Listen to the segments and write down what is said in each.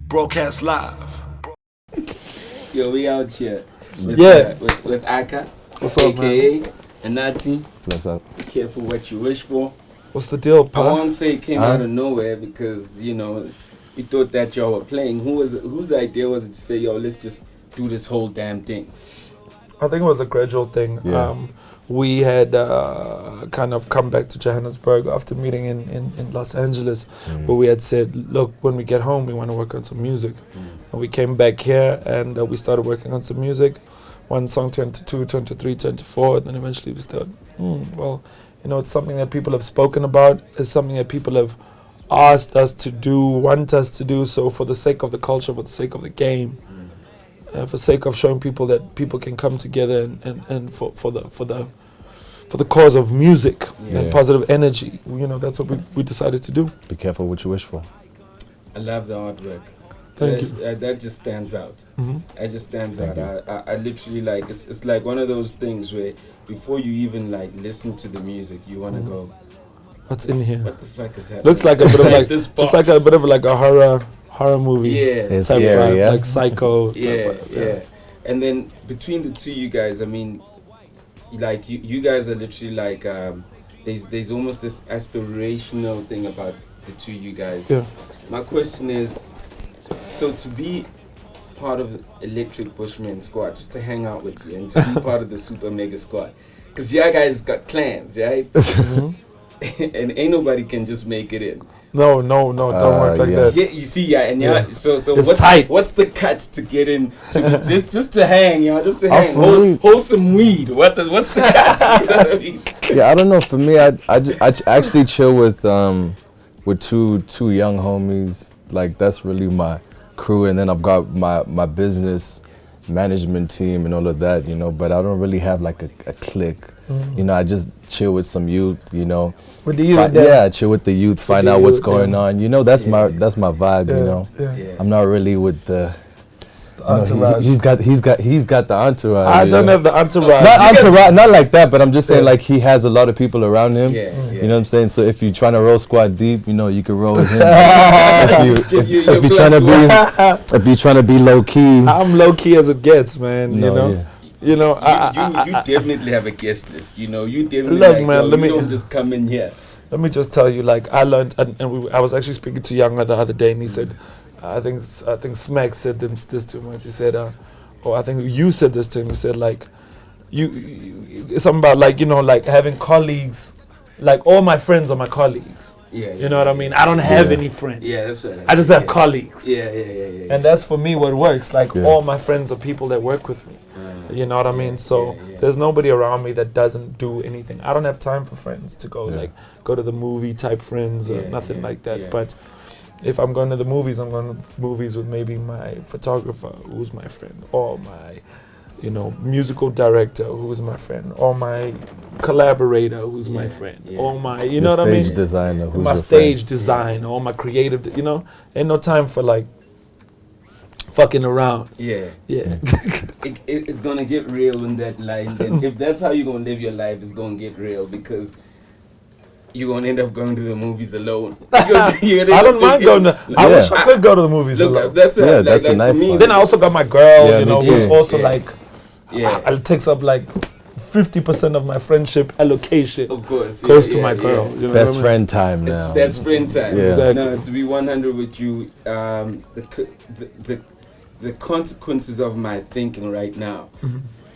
Broadcast live. Yo, we out here with, with Aka, What's up, aka Anatii. What's up? Be careful what you wish for. What's the deal, I pa? won't say it came out of nowhere because, you know, we thought that y'all were playing. Whose idea was it to say, yo, let's just do this whole damn thing? I think it was a gradual thing. Yeah. We had kind of come back to Johannesburg after meeting in Los Angeles, where we had said, look, when we get home, we want to work on some music. And we came back here and we started working on some music. One song turned to two, turned to three, turned to four, and then eventually we started, well, you know, it's something that people have spoken about. It's something that people have asked us to do, want us to do. So for the sake of the culture, for the sake of the game, for the sake of showing people that people can come together and for the cause of music and positive energy, you know, that's what we decided to do. Be careful what you wish for. I love the artwork. Thank you. That just stands out. It just stands out. you. I literally like it's like one of those things where before you even like listen to the music, you want to go, What's in here? what the fuck is happening? Looks like a bit of like this it's like a bit of like a horror movie. Yeah. It's Type scary, vibe, yeah. like Psycho. type Yeah, vibe, yeah. And then between the two you guys, I mean, like you guys are literally like there's almost this aspirational thing about the two you guys. Yeah. My question is, so to be part of Electric Bushman Squad, just to hang out with you and to be part of the Super Mega Squad, because you guys got clans, right? And ain't nobody can just make it in. No, don't work like yeah. that. Yeah, you see, yeah, and yeah, so It's what's tight. what's the cut to get in? To just to hang, you know, just to hang, for me- hold some weed. What's the cut? You know what I mean? Yeah, I don't know. For me, I actually chill with two young homies. Like that's really my crew, and then I've got my business management team and all of that, you know. But I don't really have like a clique. You know, I just chill with some youth, you know. With the youth, Yeah, chill with the youth, find the out what's youth, going on. You know, that's my vibe, you know. Yeah. I'm not really with the Entourage. he's got the entourage. I you don't know? have the entourage. Not entourage, not like that, but I'm just saying like he has a lot of people around him. Yeah, You know what I'm saying? So if you're trying to roll squad deep, you know, you can roll with him. You're if you're trying to be low key, I'm low key as it gets, man. You know. yeah. You know, you definitely have a guest list. You know, you definitely Look, like, man, yo, let you me- don't just come in here. let me just tell you, like I learned, I was actually speaking to Younger the other day, and he said, I think Smack said this to him. He said, or I think you said this to him. You said like, you something about like, you know, like having colleagues, like all my friends are my colleagues. Yeah, You know what I mean? I don't have any friends. Yeah, that's right. I just have colleagues. Yeah. And that's for me what works. Like Yeah. all my friends are people that work with me. You know what I mean? So there's nobody around me that doesn't do anything. I don't have time for friends to go like go to the movie type friends or nothing like that. yeah. But if I'm going to the movies, I'm going to movies with maybe my photographer who's my friend, or my, you know, musical director who's my friend, or my collaborator who's my friend, or my, you know what I mean? Stage designer, who's My your stage design, or my creative, you know? Ain't no time for like fucking around. Yeah. Yeah. It's gonna get real in that line. Then if that's how you're gonna live your life, it's gonna get real because you're gonna end up going to the movies alone. I don't mind going to. I Yeah. wish I could go to the movies Look, alone. that's Yeah, like, that's a like nice for me. one. Then I also got my girl, Yeah, you me know, too. who's also Yeah. like, it takes up like 50% of my friendship allocation Of course, goes to my girl. You know Best what I mean? friend time It's now. best friend time. Yeah. Exactly. No, to be 100 with you, the consequences of my thinking right now,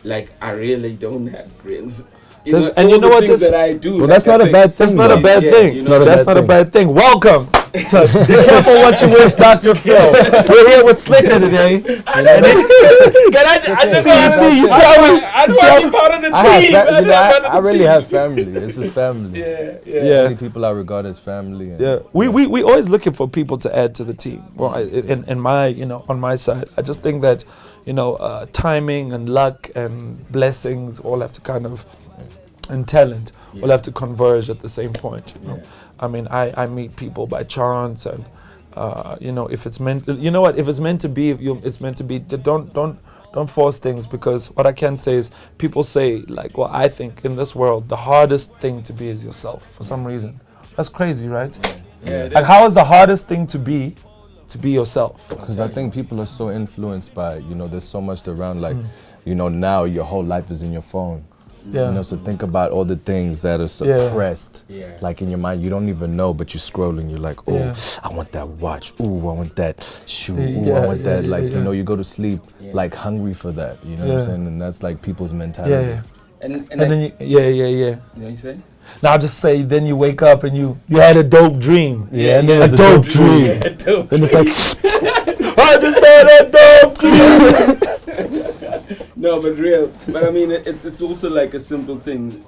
like I really don't have friends. You That's- know, and all you know the what things this- that I do. Well, like that's I not a say- bad thing. That's not a though. bad Yeah, thing. you know, not a That's bad not a thing. bad thing. Welcome to Be Careful What You Wish, Dr. Phil. We're here with Slicker today. I never See, you see how we- I see don't how- want to be part of the I, have team. fa- you know, I'm part of I the really team. have family. It's just family. Yeah. Many people I regard as family. And Yeah, we always looking for people to add to the team. Well, in my, you know, on my side, I just think that, you know, timing and luck and blessings all have to kind of, and talent all have to converge at the same point. You know, I mean, I meet people by chance, and you know, if it's meant, you know what, if it's meant to be, it's meant to be. Don't force things, because what I can say is people say like, well, I think in this world the hardest thing to be is yourself for some reason. That's crazy, right? Yeah, Like, how is the hardest thing to be to be yourself. Because I think people are so influenced by, there's so much around, like, now your whole life is in your phone. Yeah. So think about all the things that are suppressed, Yeah. like in your mind. You don't even know, but you're scrolling. You're like, oh, I want that watch. Ooh, I want that shoe. Ooh, I want that. Like, you go to sleep like hungry for that. You know what I'm saying? And that's like people's mentality. Yeah. And then you You know what you say? Now just say, then you wake up and you had a dope dream. And then a it's dope dream. Yeah, dope Then it's like, I just had a dope dream. No, but I mean, it's also like a simple thing.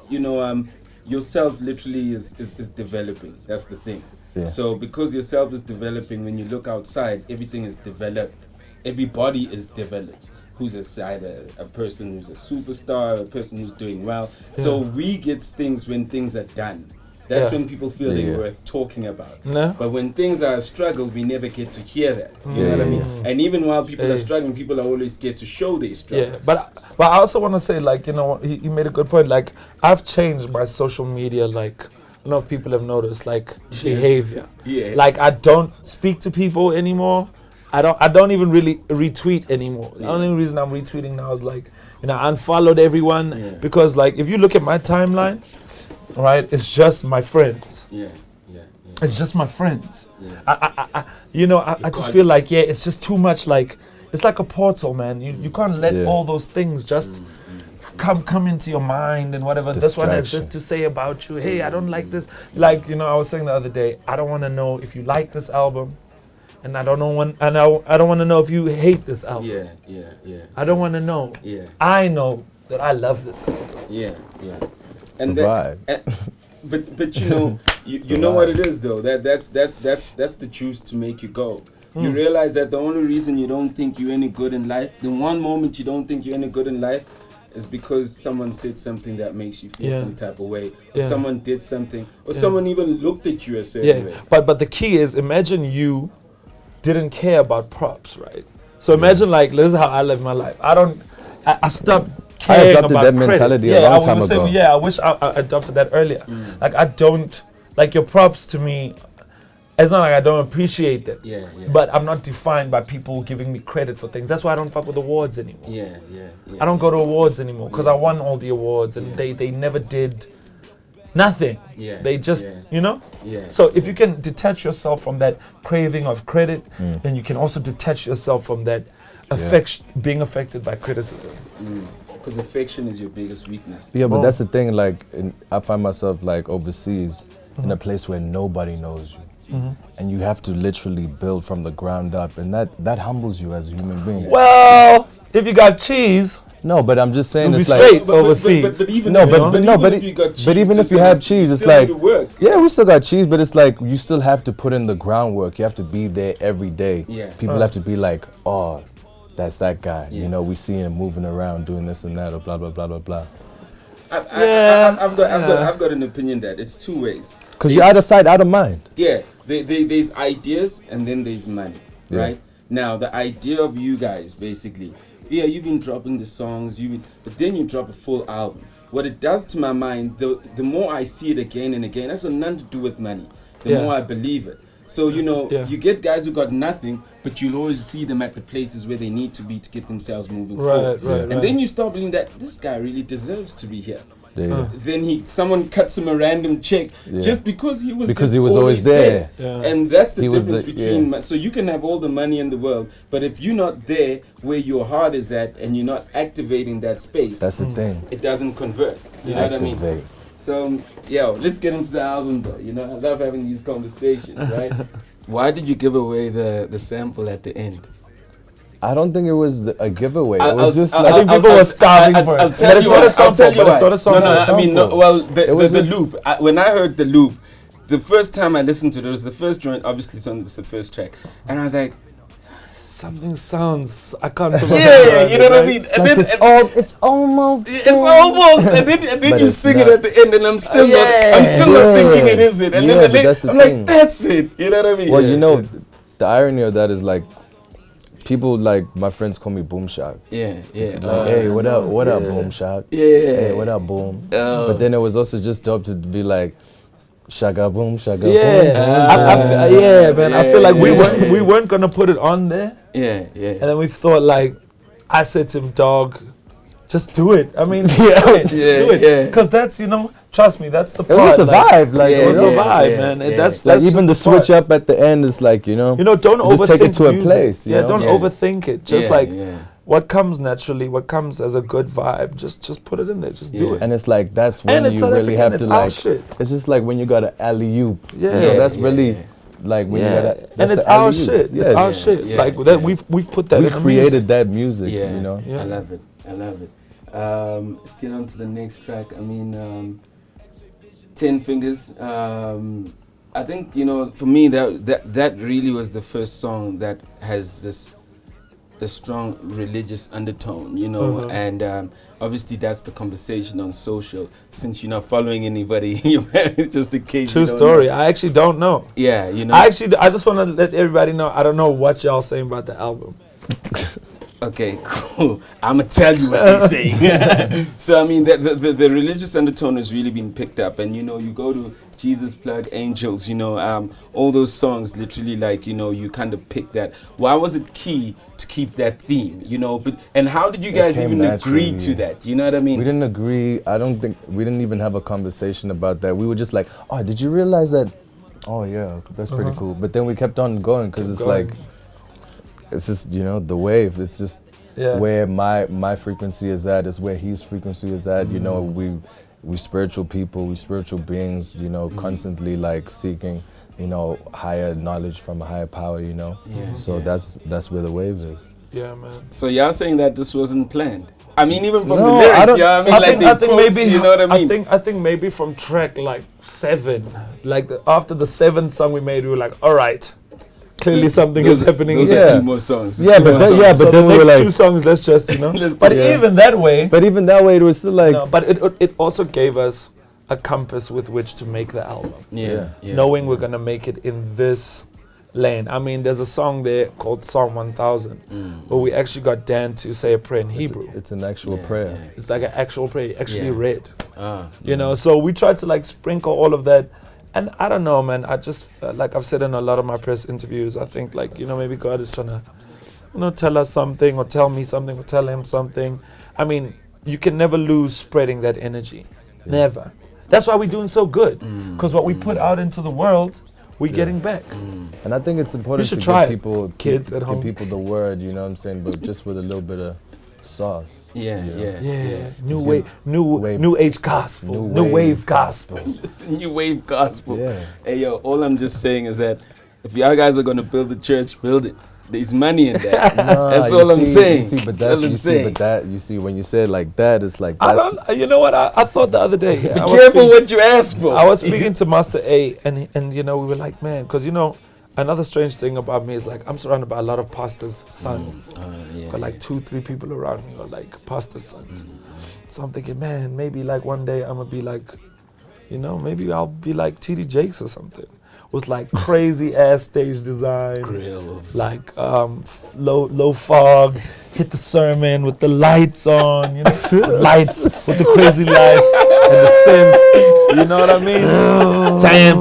Yourself literally is developing. That's the thing. Yeah. So because yourself is developing, when you look outside, everything is developed. Everybody is developed. Who's either a person who's a superstar, a person who's doing well. So we get things when things are done. That's when people feel they're worth talking about. No. But when things are a struggle, we never get to hear that. You know what I mean? And even while people are struggling, people are always scared to show they struggle. Yeah, but I also want to say, like, he made a good point. Like, I've changed my social media, like, I don't know if people have noticed, like, behavior. Yeah. Like, I don't speak to people anymore. I don't even really retweet anymore. The only reason I'm retweeting now is, like, I unfollowed everyone because, like, if you look at my timeline, right, it's just my friends. Yeah. It's just my friends. Yeah. I just feel like, it's just too much. Like, it's like a portal, man. You can't let all those things just come into your mind and whatever. This one is just to say about you. Hey, I don't like this. Like, I was saying the other day, I don't want to know if you like this album, and I don't want to know if you hate this album. Yeah. I don't want to know. Yeah. I know that I love this album. Yeah. And survive. But you know what it is though. That's the juice to make you go. You realize that the only reason you don't think you're any good in life, the one moment you don't think you're any good in life, is because someone said something that makes you feel some type of way, or someone did something, or someone even looked at you a certain way. But the key is, imagine you didn't care about props, right? So imagine, like, this is how I live my life. I stopped caring adopted about that credit. mentality a long time ago. I wish I adopted that earlier. Like, I don't, like, your props to me, it's not like I don't appreciate them. Yeah. But I'm not defined by people giving me credit for things. That's why I don't fuck with awards anymore. Yeah. I don't go to awards anymore because I won all the awards and they never did nothing. Yeah. They just, Yeah. So if you can detach yourself from that craving of credit, then you can also detach yourself from that being affected by criticism. Because affection is your biggest weakness. Yeah, but that's the thing. Like, I find myself like overseas in a place where nobody knows you. And you have to literally build from the ground up, and that humbles you as a human being. Well, if you got cheese, no, but I'm just saying, you'll it's be like straight overseas. But even if you have cheese, it's like, yeah, we still got cheese, but it's like you still have to put in the groundwork. You have to be there every day. Yeah. People have to be like, oh, that's that guy. We see him moving around doing this and that, or blah blah blah blah blah. I've got an opinion that it's two ways. Because you're out of sight, out of mind. Yeah, there's ideas and then there's money, right? Now, the idea of you guys, basically, you've been dropping the songs, but then you drop a full album. What it does to my mind, the more I see it again and again, that's got nothing to do with money. The more I believe it. So, you get guys who got nothing, but you'll always see them at the places where they need to be to get themselves moving forward. And then you start believing that this guy really deserves to be here. Then someone cuts him a random check just because he was always there. And that's the difference between so you can have all the money in the world, but if you're not there where your heart is at and you're not activating that space, that's the thing. It doesn't convert. You know what I mean? So let's get into the album though. I love having these conversations, right? Why did you give away the sample at the end? I don't think it was a giveaway. I think people were starving for it. I'll tell you why. No, I mean, the loop. When I heard the loop, the first time I listened to it, it was the first joint, obviously, it's the first track. And I was like, something sounds, I can't remember. You know what I mean? And then it's almost. And then you sing it at the end, and I'm still not thinking it is it. And then I'm like, that's it. You know what I mean? Well, the irony of that is like, people like my friends call me Boom Shock. Yeah. Like, hey, what up, Boom Shock? Yeah. Hey, what up, Boom? Oh. But then it was also just dope to be like, Shaga boom, shaga Yeah, man. I feel like we weren't gonna put it on there. Yeah. And then we thought like, I said to him, dog, just do it. I mean, just do it. Yeah. Because that's, trust me, that's the part. It was just a vibe, like it was the vibe, yeah, man. And yeah. that's like even the just switch part. up at the end is like, don't just overthink take it to a music. place. Yeah, don't Yeah. overthink it. Just Yeah. what comes naturally, what comes as a good vibe, just put it in there. Just do it. And it's like that's And when it's you South really African, have to it's our like. shit. It's just like when you got an alley oop. Yeah. That's really like when you got a. And it's our shit. It's our shit. Yeah, Like that, yeah. we've put that. We in the created music. that music. Yeah. Yeah. I love it. Let's get on to the next track. I mean, 10 Fingers. I think for me that really was the first song that has the strong religious undertone, and obviously that's the conversation on social. Since you're not following anybody, just in case. True story. I actually don't know. Yeah, I just want to let everybody know. I don't know what y'all saying about the album. Okay, cool. I'm gonna tell you what they're saying. So I mean, the religious undertone has really been picked up, and you go to Jesus Plug, Angels, all those songs. Literally, like you kind of pick that. Why was it key to keep that theme? But and how did you guys even agree to that? You know what I mean? We didn't agree. I don't think we didn't even have a conversation about that. We were just like, oh, did you realize that? Oh yeah, that's pretty cool. But then we kept on going because it's like. It's just the wave. It's just where my frequency is at. Is where his frequency is at. We spiritual people. We spiritual beings. Constantly like seeking higher knowledge from a higher power. So that's where the wave is. Yeah, man. So y'all saying that this wasn't planned? I mean, even from the No, lyrics, I think maybe you know what I mean? I think maybe from track like 7, like after the 7th song we made, we were like, all right. Clearly something is happening. Those are 2 more songs. Yeah, but then so we were next like 2 songs, let's just But even that way. But even that way, it was still like. No, but it also gave us a compass with which to make the album. Yeah. Knowing we're gonna make it in this lane. I mean, there's a song there called Psalm 1000, where we actually got Dan to say a prayer in Hebrew. It's an actual prayer. Yeah. It's like an actual prayer, actually read. You know, so we tried to like sprinkle all of that. And I don't know, man. I just like I've said in a lot of my press interviews. I think like maybe God is trying to, tell us something or tell me something or tell him something. I mean, you can never lose spreading that energy, never. That's why we're doing so good, because what we put out into the world, we're getting back. And I think it's important to give people, kids at home, give people the word. You know what I'm saying? But just with a little bit of sauce. Yeah. New age gospel, new wave gospel. New wave gospel. Yeah. Hey yo, all I'm just saying is that if y'all guys are gonna build the church, build it. There's money in that. That's all I'm saying. You see, when you say it like that, it's like that's. You know what? I thought the other day. Be careful what you ask for. I was speaking to Master A, and we were like, man, because another strange thing about me is like I'm surrounded by a lot of pastors' sons. Got like 2-3 people around me are like pastors' sons. So I'm thinking, man, maybe like one day I'm gonna be like, maybe I'll be like TD Jakes or something, with like crazy ass stage design, grills, like low fog, hit the sermon with the lights on, lights with the crazy lights and the synth. You know what I mean? Tam.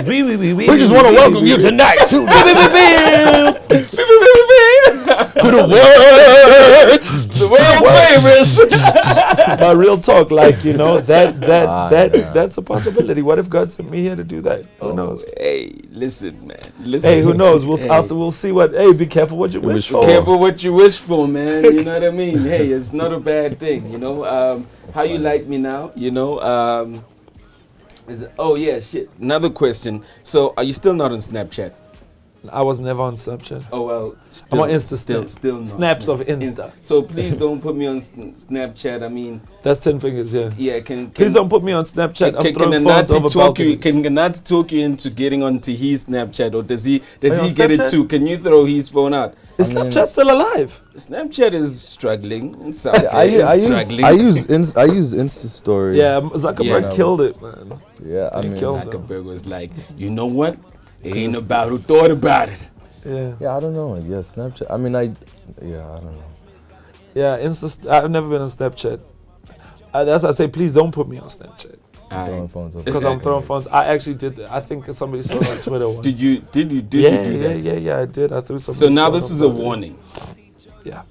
We just want to welcome you tonight to the world famous. But real talk, like that's a possibility. What if God sent me here to do that? Who knows? Hey, listen, man. Hey, who knows? We'll see what. Hey, be careful what you wish for. Be careful what you wish for, man. You know what I mean? Hey, it's not a bad thing. How you like me now? Another question. So, are you still not on Snapchat? I was never on Snapchat. Oh well, I'm on Insta still not. Snaps of Insta. So please don't put me on Snapchat. I mean, that's 10 fingers. Yeah. Yeah. Please don't put me on Snapchat. I'm throwing phones over balconies. Can Anatii talk you into getting onto his Snapchat, or does he get it too? Can you throw his phone out? Is Snapchat still alive? Snapchat is struggling. I use Insta story. Yeah, Zuckerberg killed it, man. Yeah, Zuckerberg was like, you know what? It ain't about who thought about it. Yeah, I don't know. Yeah, Snapchat. I don't know. Yeah, I've never been on Snapchat. That's why I say, please don't put me on Snapchat. Throwing phones. Okay. Because I'm throwing phones. I actually did that. I think somebody saw it on Twitter once. Did you do that? Yeah, I did. I threw something. So now this is a warning. Yeah.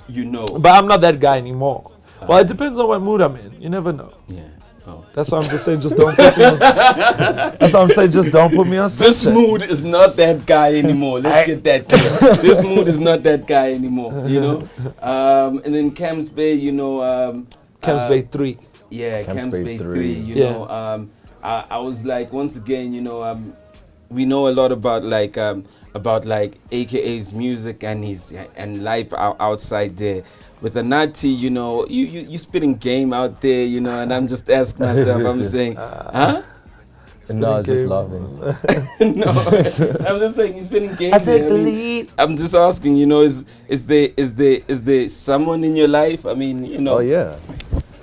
You know. But I'm not that guy anymore. Well, it depends on what mood I'm in. You never know. Yeah. Oh. That's why I'm just saying, just don't put me on. That's why I'm saying, just don't put me on. This mood is not that guy anymore. Let's get that clear. This mood is not that guy anymore. You know. And then Camps Bay, you know. Camps Bay 3. Yeah, Camps Bay 3. You Yeah. know. I was like, once again, you know, we know a lot about like AKA's music and his and life outside there. With Anatii, you know, you spitting game out there, you know, and I'm just asking myself, I'm saying, huh? No, I was just laughing. No, I'm just saying, you spitting game. I take the lead. I'm just asking, you know, is there someone in your life? I mean, you know. Oh yeah,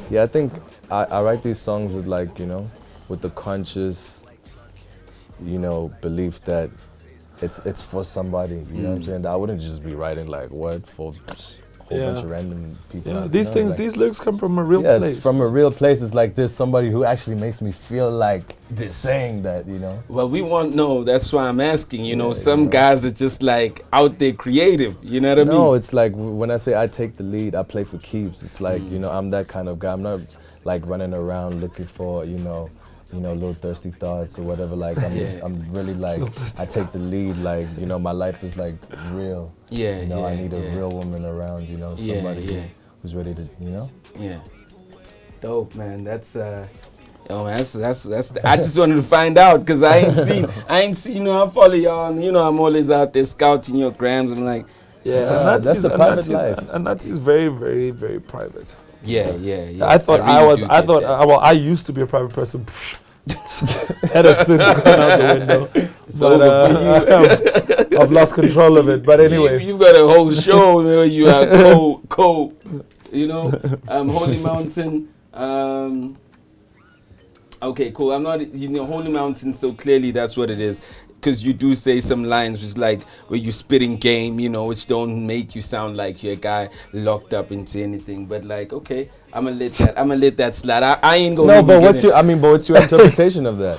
yeah. I think I write these songs with like, you know, with the conscious, you know, belief that it's for somebody. You know what I'm saying? I wouldn't just be writing like what for a whole bunch of random people. Yeah, out, these you know? things, like, these lyrics come from a real yeah, place. it's from a real place. It's like there's somebody who actually makes me feel like saying that, you know. Well, we want no. That's why I'm asking. You know, Yeah, some you know. guys are just like out there creative. You know what I mean? No, it's like when I say I take the lead, I play for keeps. It's like, you know, I'm that kind of guy. I'm not like running around looking for, you know, little thirsty thoughts or whatever. Like I'm really like I take the lead. Like, you know, my life is like real. Yeah, you know, yeah, I need a yeah. real woman around. You know, Yeah, somebody yeah. who's ready to, you know. Yeah. Dope, man. That's oh man, that's I just wanted to find out because I ain't seen, you know, I follow y'all and you know I'm always out there scouting your grams. I'm like, Yeah, that's the private life. Anatii is very, very, very private. yeah. I thought I used to be a private person. That has since gone out the window. But I've lost control of it. But anyway, you've got a whole show where you are you know, Holy Mountain. Okay, cool. I'm not, you know, Holy Mountain. So clearly, that's what it is. Because you do say some lines which like where you spitting game, you know, which don't make you sound like you're a guy locked up into anything. But like, okay, I'm gonna let that slide. I ain't gonna. No, but what's your interpretation of that?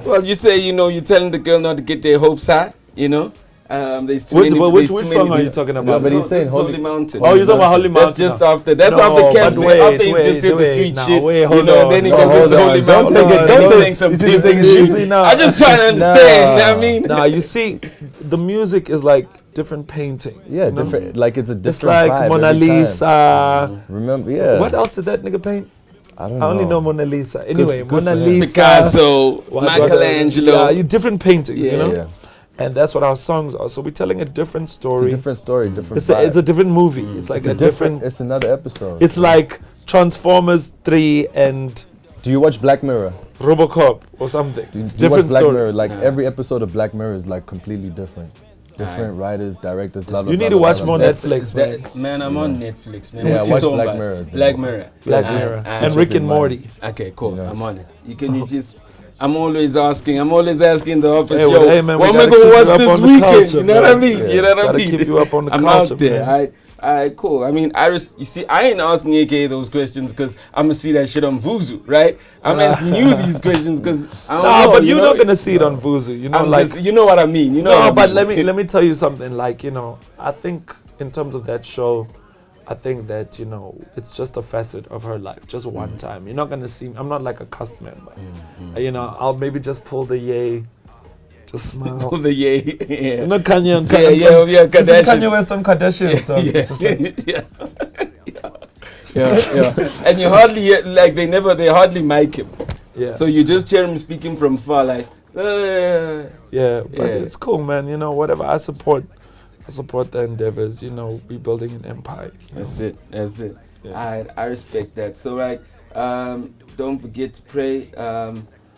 Well, you say, you know, you're telling the girl not to get their hopes high, you know. Which song are you talking about? No, but he's saying Holy Mountain. Oh, you're talking about Holy Mountain. That's just after. That's after Camp. After he's just said the sweet shit. Hold on. on. Then he goes into Holy Mountain. Don't saying some big shit. I'm just trying to understand. I mean, nah, you see, the music is like different paintings. Yeah, you know? different. Like it's a different. It's like vibe Mona every time. Lisa. Remember? Yeah. What else did that nigga paint? I don't know. I only know Mona Lisa. Anyway, Good Mona for him. Lisa, Picasso, Michelangelo. Yeah, different paintings, you know. Yeah. And that's what our songs are. So we're telling a different story. It's a different story, different. It's a different movie. It's like It's a different. It's another episode. It's like Transformers 3 and Do you watch Black Mirror? RoboCop or something. Do you watch Different Black story. Mirror? Like every episode of Black Mirror is like completely different. Different writers, directors, blah blah. You blah, need to blah, watch blah, more blah. Netflix, man. Man, I'm on Netflix, man. Yeah, What you watch talking Black about? Mirror. Black Mirror. Black Mirror. And Rick and Morty. Okay, cool. Yes. I'm on it. You just. I'm always asking the office, Hey, yo, hey, man, what am we I gotta gonna keep watch you up this on the weekend? culture, You know what I man. mean? Yeah. You know what I Gotta mean? keep you up on the I'm culture, out there. man. Alright, cool. I mean, you see, I ain't asking AKA those questions because I'm gonna see that shit on Vuzu, right? I'm asking you these questions because I don't know. But you're not gonna see it on Vuzu. You know, I'm like just, you know what I mean. You know. no, what I but mean. let me tell you something. Like, you know, I think in terms of that show, I think that, you know, it's just a facet of her life, just one time. You're not gonna see. I'm not like a cast member. You know, I'll maybe just pull the yay, just smile. Pull the yay. Yeah. You know, Kanye and Yeah. This is Kardashian. Kanye West and Kardashian stuff. Yeah. It's just like, yeah. And you hardly like they hardly mic him. yeah. So you just hear him speaking from far, like. Yeah, but Yeah. it's cool, man. You know, whatever. I support the endeavors. You know, we building an empire. That's it. Yeah. I respect that. So don't forget to pray.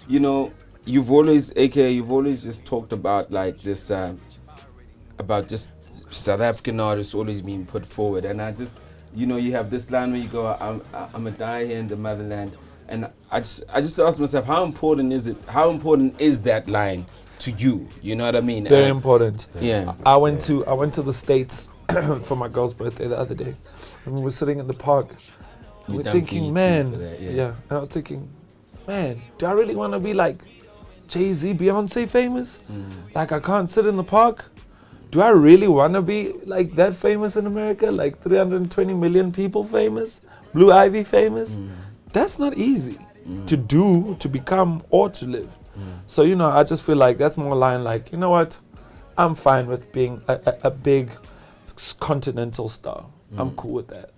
You know, you've always just talked about like this, about just South African artists always being put forward, and I just, you know, you have this line where you go, I'm a die here in the motherland, and I just asked myself, how important is that line to you? You know what I mean? Very important. Yeah. I went to the States for my girl's birthday the other day, and we were sitting in the park. You We're done thinking, PET man, for that, yeah. And I was thinking, man, do I really want to be like Jay-Z, Beyonce famous? Like I can't sit in the park? Do I really want to be like that famous in America? Like 320 million people famous? Blue Ivy famous? That's not easy to do, to become, or to live. So, you know, I just feel like that's more line like, you know what? I'm fine with being a big continental star. I'm cool with that.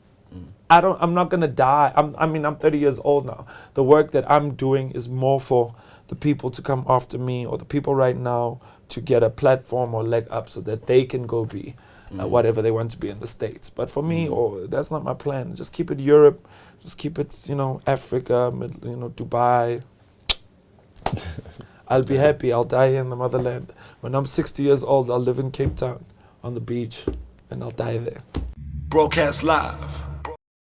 I'm not gonna die. I'm 30 years old now. The work that I'm doing is more for the people to come after me, or the people right now to get a platform or leg up so that they can go be whatever they want to be in the States. But for me, that's not my plan. Just keep it Europe, just keep it, you know, Africa, you know, Dubai. I'll be happy. I'll die in the motherland. When I'm 60 years old, I'll live in Cape Town on the beach and I'll die there. Broadcast live